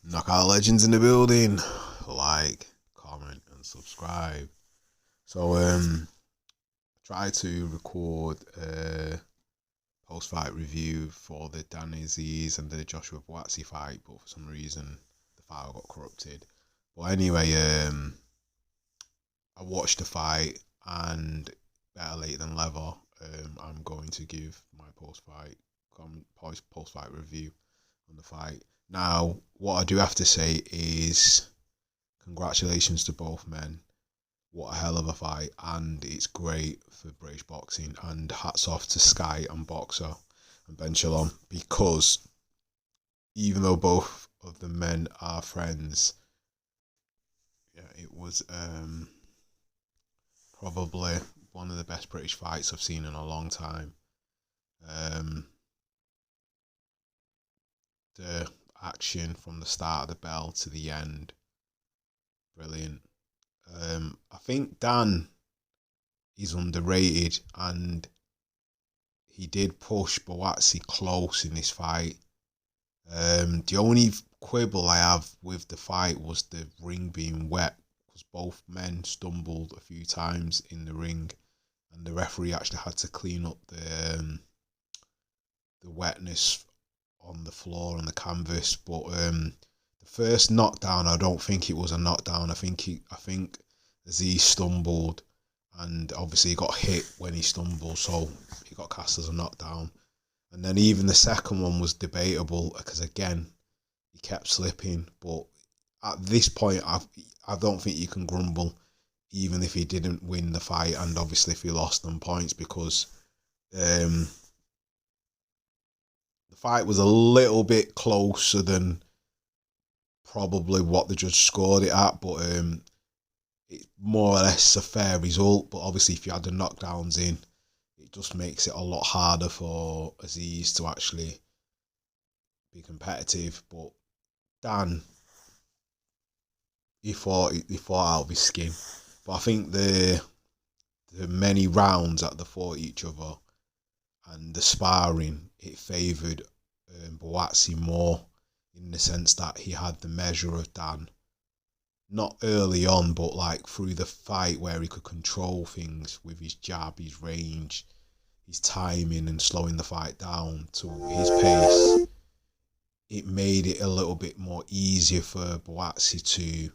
Knockout legends in the building. Like, comment, and subscribe. So, try to record a post-fight review for the Dan Azzez and the Joshua Buatsi fight, but for some reason the file got corrupted. But anyway, I watched the fight, and better late than never. I'm going to give my post-fight review on the fight. Now, what I do have to say is congratulations to both men. What a hell of a fight, and it's great for British boxing, and hats off to Sky and Boxer and Ben Shalom, because even though both of the men are friends, yeah, it was probably one of the best British fights I've seen in a long time. The action from the start of the bell to the end, brilliant. I think Dan is underrated, and he did push Buatsi close in this fight. The only quibble I have with the fight was the ring being wet, because both men stumbled a few times in the ring, and the referee actually had to clean up the wetness on the floor and the canvas. But the first knockdown, I don't think it was a knockdown. I think Azzez stumbled, and obviously he got hit when he stumbled, so he got cast as a knockdown. And then even the second one was debatable, because again he kept slipping. But at this point, I don't think you can grumble, even if he didn't win the fight, and obviously if he lost on points, because the fight was a little bit closer than probably what the judge scored it at, but it's more or less a fair result. But obviously if you had the knockdowns in, it just makes it a lot harder for Azzez to actually be competitive. But Dan, he fought out of his skin. But I think the many rounds that they fought each other and the sparring, it favoured Buatsi more, in the sense that he had the measure of Dan. Not early on, but like through the fight, where he could control things with his jab, his range, his timing, and slowing the fight down to his pace. It made it a little bit more easier for Buatsi to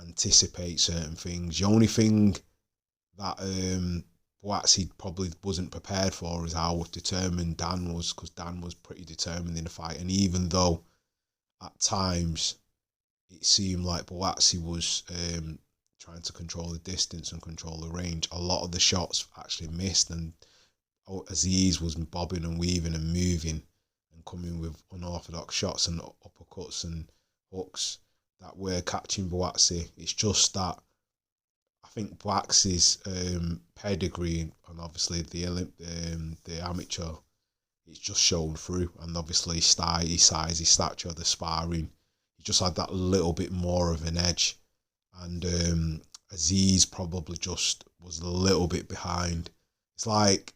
anticipate certain things. The only thing that Buatsi probably wasn't prepared for is how determined Dan was, because Dan was pretty determined in the fight. And even though at times it seemed like Buatsi was trying to control the distance and control the range, a lot of the shots actually missed, and Azzez was bobbing and weaving and moving and coming with unorthodox shots and uppercuts and hooks that were catching Buatsi. It's just that I think Buatsi's pedigree, and obviously the amateur, it's just shown through, and obviously his size, his stature, the sparring, he just had that little bit more of an edge. And Azzez probably just was a little bit behind. It's like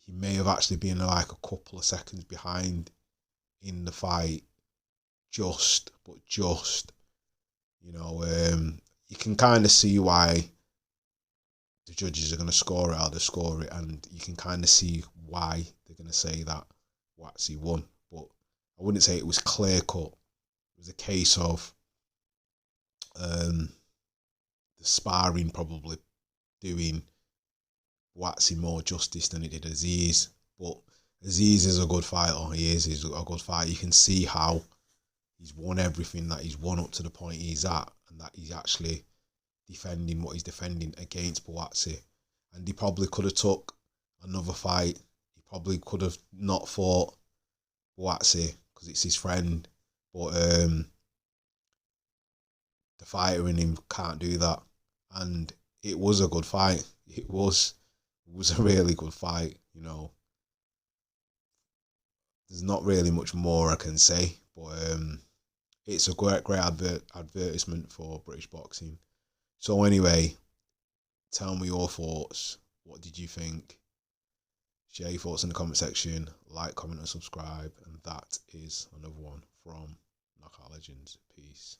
he may have actually been like a couple of seconds behind in the fight, just, you know, you can kind of see why the judges are going to score it, how they score it, and you can kind of see why they're going to say that Buatsi won. But I wouldn't say it was clear cut. It was a case of the sparring probably doing Buatsi more justice than it did Azzez. But Azzez is a good fighter. He's a good fighter. You can see how he's won everything that he's won up to the point he's at, and that he's actually defending what he's defending against Buatsi. And he probably could have took another fight. He probably could have not fought Buatsi because it's his friend. But the fighter in him can't do that. And it was a good fight. It was a really good fight, you know. There's not really much more I can say, but it's a great advertisement for British boxing. So anyway, tell me your thoughts. What did you think? Share your thoughts in the comment section. Like, comment, and subscribe. And that is another one from Knockout Legends. Peace.